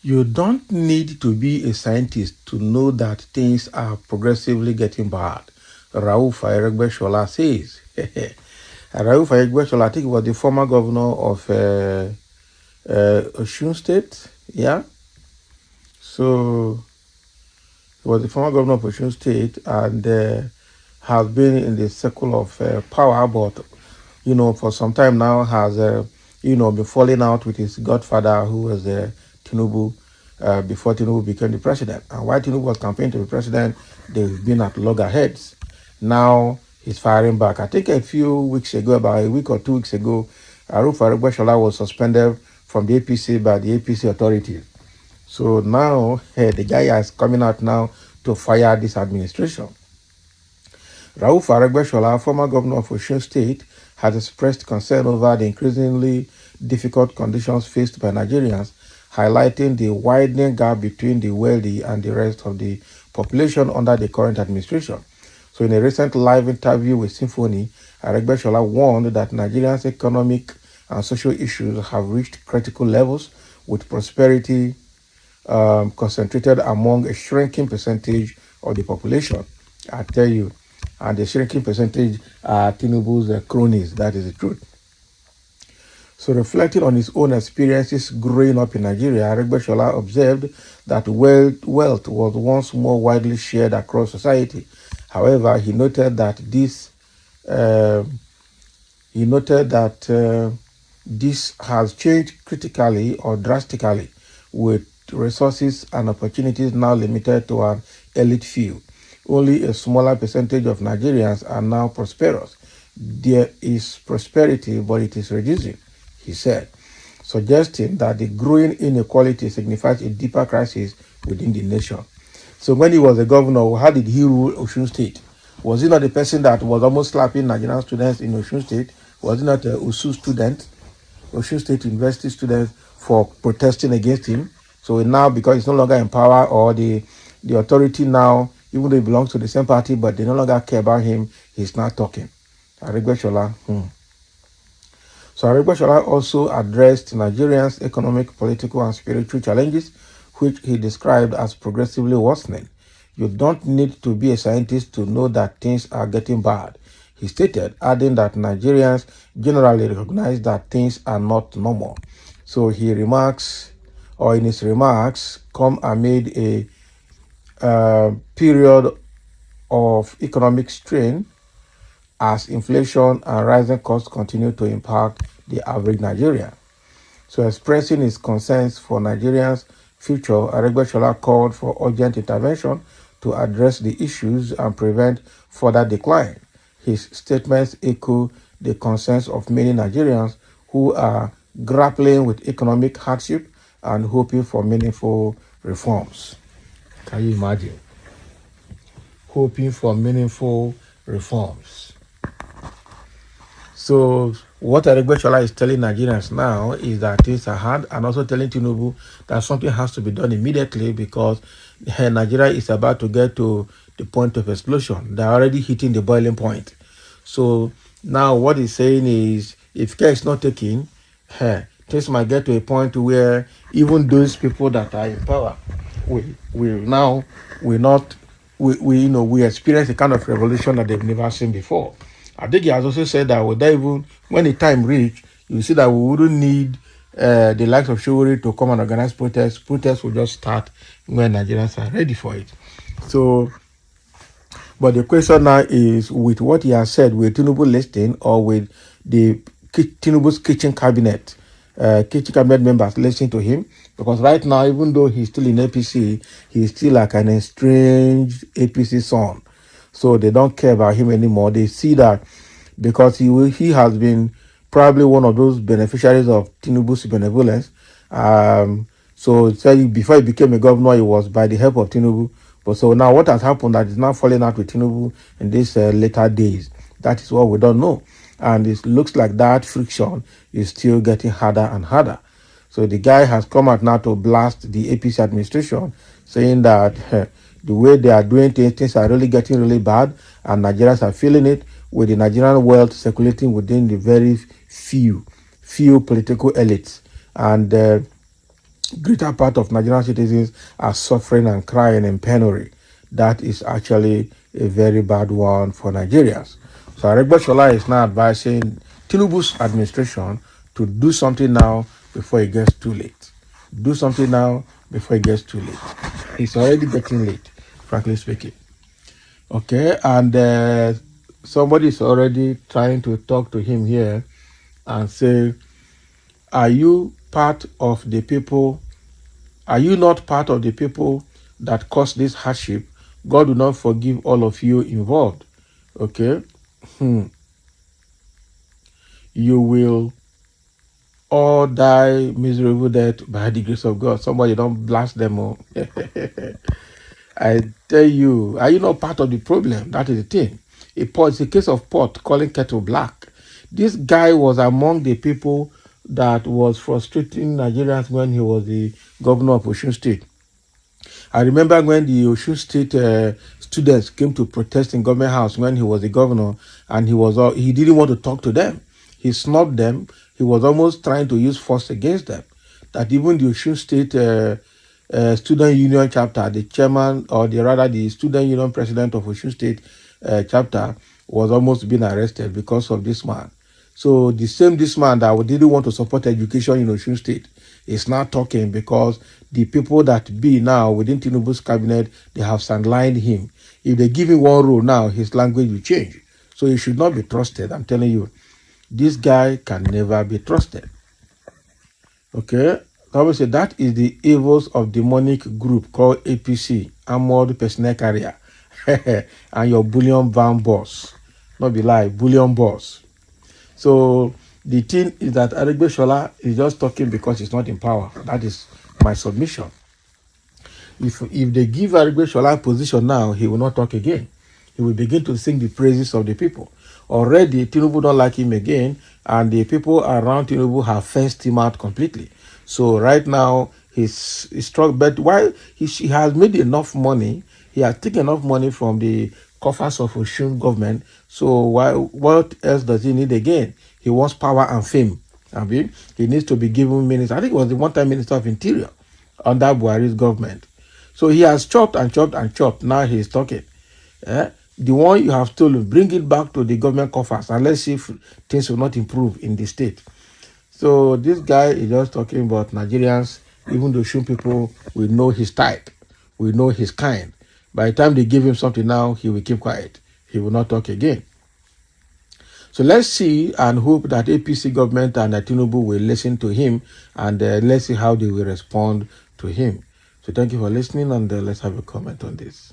You don't need to be a scientist to know that things are progressively getting bad. Rauf Aregbesola says. Rauf Aregbesola, I think he was the former governor of Osun State. Yeah. So he was the former governor of Osun State and has been in the circle of power, but for some time now has been falling out with his godfather, who was Tinubu, before Tinubu became the president. And while Tinubu was campaigning to be president, they've been at loggerheads. Now he's firing back. I think a few weeks ago, about a week or 2 weeks ago, Aruf Aregbesola was suspended from the APC by the APC authorities. So now the guy is coming out now to fire this administration. Rauf Aregbesola, former governor of Osun State, has expressed concern over the increasingly difficult conditions faced by Nigerians, highlighting the widening gap between the wealthy and the rest of the population under the current administration. So in a recent live interview with Symphony, Aregbesola warned that Nigerians' economic and social issues have reached critical levels, with prosperity concentrated among a shrinking percentage of the population. I tell you, and the shrinking percentage are Tinubu's cronies. That is the truth. So, reflecting on his own experiences growing up in Nigeria, Aregbesola observed that wealth was once more widely shared across society. However, he noted that this has changed critically or drastically, with resources and opportunities now limited to an elite few. Only a smaller percentage of Nigerians are now prosperous. There is prosperity, but it is reducing, he said, suggesting that the growing inequality signifies a deeper crisis within the nation. So when he was a governor, how did he rule Osun State? Was he not the person that was almost slapping Nigerian students in Osun State? Was he not a Osun State University students, for protesting against him? So now, because he's no longer in power, or the authority now, even though he belongs to the same party, but they no longer care about him, he's not talking. Aregbesola. So Aregbesola also addressed Nigerians' economic, political, and spiritual challenges, which he described as progressively worsening. You don't need to be a scientist to know that things are getting bad, he stated, adding that Nigerians generally recognize that things are not normal. So in his remarks, come amid a period of economic strain as inflation and rising costs continue to impact the average Nigerian. So, expressing his concerns for Nigerians' future, Aregbesola called for urgent intervention to address the issues and prevent further decline. His statements echo the concerns of many Nigerians who are grappling with economic hardship and hoping for meaningful reforms. Can you imagine? Hoping for meaningful reforms. So what Aregbesola is telling Nigerians now is that things are hard, and also telling Tinubu that something has to be done immediately, because Nigeria is about to get to the point of explosion. They're already hitting the boiling point. So now what he's saying is, if care is not taken, things might get to a point where even those people that are in power we experience a kind of revolution that they've never seen before. I think he has also said that when the time reach, you see that we wouldn't need the likes of chivalry to come and organize protests. Protests will just start when Nigerians are ready for it. So, but the question now is, with what he has said, will Tinubu listening, or with the Tinubu's kitchen cabinet members listening to him? Because right now, even though he's still in APC, he's still like an estranged APC son. So they don't care about him anymore. They see that because he has been probably one of those beneficiaries of Tinubu's benevolence. So before he became a governor, it was by the help of Tinubu. But so now what has happened that is now falling out with Tinubu in these later days? That is what we don't know. And it looks like that friction is still getting harder and harder. So the guy has come out now to blast the APC administration, saying that the way they are doing things are really getting really bad, and Nigerians are feeling it, with the Nigerian wealth circulating within the very few political elites. And greater part of Nigerian citizens are suffering and crying in penury. That is actually a very bad one for Nigerians. So Aregbesola is now advising Tinubu's administration to do something now before it gets too late. Do something now before it gets too late. It's already getting late, frankly speaking. Okay, and somebody is already trying to talk to him here and say, are you part of the people? Are you not part of the people that caused this hardship? God will not forgive all of you involved. Okay? You will all die miserable death by the grace of God. Somebody don't blast them all. I tell you, are you not part of the problem? That is the thing. It's a case of pot calling kettle black. This guy was among the people that was frustrating Nigerians when he was the governor of Osun State. I remember when the Osun State students came to protest in government house when he was the governor, and he didn't want to talk to them. He snubbed them. He was almost trying to use force against them. That even the Osun State student union chapter, the chairman, or the student union president of Osun State chapter, was almost being arrested because of this man. So this man that didn't want to support education in Osun State is now talking because the people that be now within Tinubu's cabinet, they have sidelined him. If they give him one role now, his language will change. So he should not be trusted. I'm telling you, this guy can never be trusted. Okay? Bible said that is the evils of demonic group called APC, Armored Personnel Carrier, and your bullion van boss. Not be lie, bullion boss. So the thing is that Aregbesola is just talking because he's not in power. That is my submission. If they give Aregbesola a position now, he will not talk again. He will begin to sing the praises of the people. Already, Tinubu don't like him again, and the people around Tinubu have fenced him out completely. So right now, he's struck. But while he has made enough money, he has taken enough money from the coffers of Osun government. So what else does he need again? He wants power and fame. I mean, he needs to be given minister. I think it was the one-time minister of interior under Buhari's government. So he has chopped and chopped and chopped. Now he is talking. The one you have stolen, bring it back to the government coffers and let's see if things will not improve in the state. So this guy is just talking about Nigerians, even the Osun people will know his type, will know his kind. By the time they give him something now, he will keep quiet. He will not talk again. So let's see and hope that APC government and Tinubu will listen to him, and let's see how they will respond to him. So thank you for listening, and let's have a comment on this.